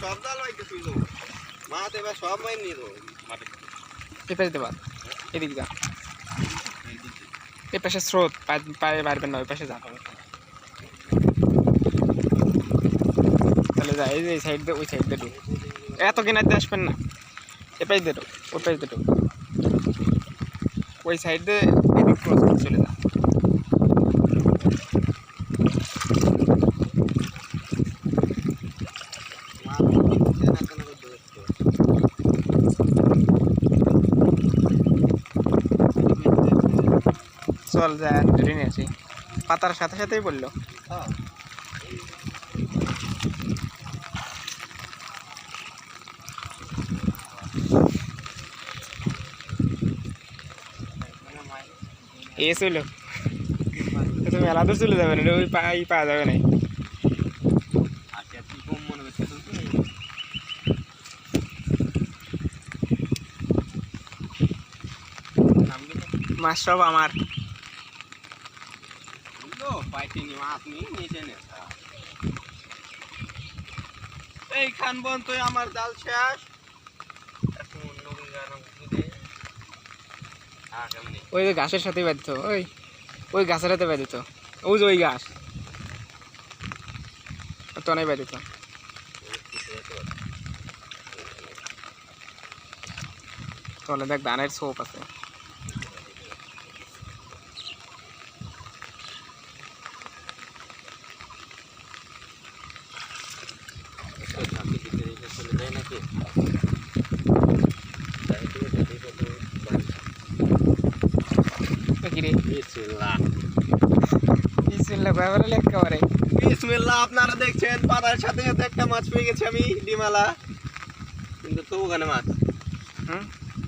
সব জাল পাইতেছিল মাছ এবার সব মাই নিয়ে দেবো এই পাশে দেবা এদিক যা এই পাশে স্রোত পায়ে পারবেন না ওই পাশে যা তাহলে যা এই সাইড দিয়ে ওই সাইড দিয়ে ঢুক এত কিনার দিয়ে আসবেন না এ পাশ দিয়ে ঢুক ওই পাশ দিয়ে ঢুক ওই সাইড দিয়ে এদিক ক্রস করে চলে যা চল যা ধরে নিয়ে আসি পাতার সাথে সাথেই বললো এ ছিল তুমি আলাদা চলে যাবে না ওই পাওয়া যাবে না মাছ সব আমার এইখান পর্যন্ত আমার জাল শেষ ওই যে গাছের সাথে বাঁধিত ওই গাছের সাথে বাঁধিত ওই যে ওই গাছ তো নাই বাঁধিত তাহলে দেখ ধানের সোপ আছে আপনারা দেখছেন পাতার সাথে সাথে একটা মাছ পেয়ে গেছি আমি ডিমালা কিন্তু তো ওখানে মাছ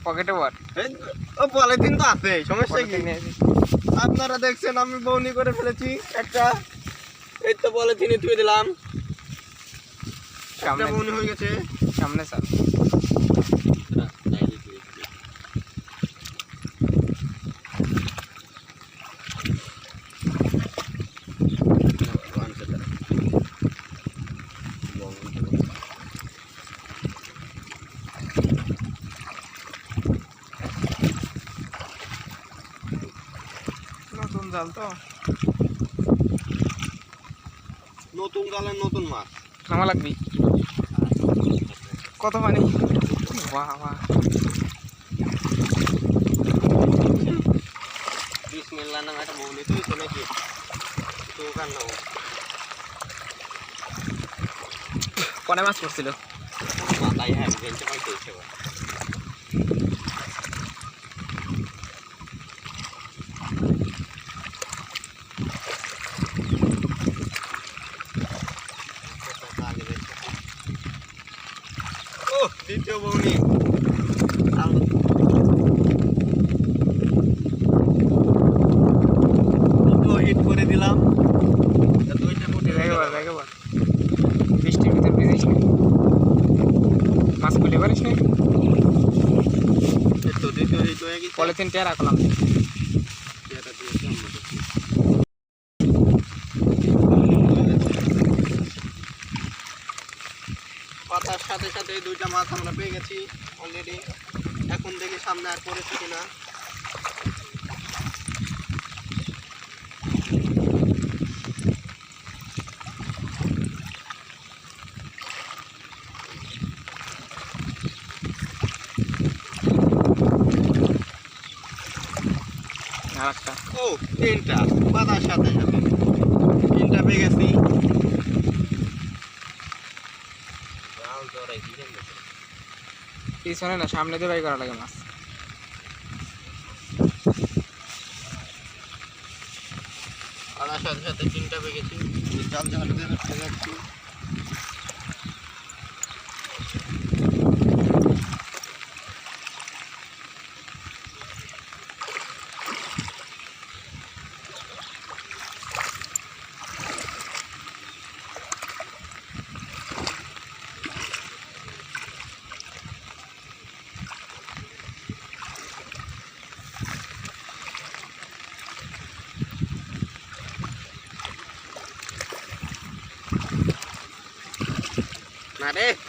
পকেটে বল ও পলিথিন তো আছে সমস্যা কি আপনারা দেখছেন আমি বউনি করে ফেলেছি একটা এই তো পলিথিনে ধুয়ে দিলাম একটা বউনি হয়ে গেছে সামনে স্যার নতুন জাল তো নতুন জালের নতুন মাছ নামা লাগবি কত পানি বাবা বিসমিল্লাহ নামে একটা বউনি তুই তো নাকি তো কান নাও কোনে মাছ পড়ছিল মাথায় হ্যাঁ বেঞ্চে পাইতে হচ্ছে দ্বিতীয় বউনি হিট করে দিলাম বৃষ্টির ভিতরে ভিজিস না মাছ খুলে পারিস না তো দ্বিতীয় হিট হয়ে গেছে পলিথিন টেয়া রাখলাম পাতার সাথে সাথে দুইটা মাছ আমরা পেয়ে গেছি অলরেডি এখন দেখি সামনে আর পড়েছে কিনা আরেকটা ও তিনটা পাতার সাথে সাথে তিনটা পেয়ে গেছি পিছনে না সামনে দিয়ে বাই করা লাগে মাছ পাতার সাথে সাথে তিনটা পেয়ে গেছি জাল জাল দিয়ে ফেলে যাচ্ছি না রে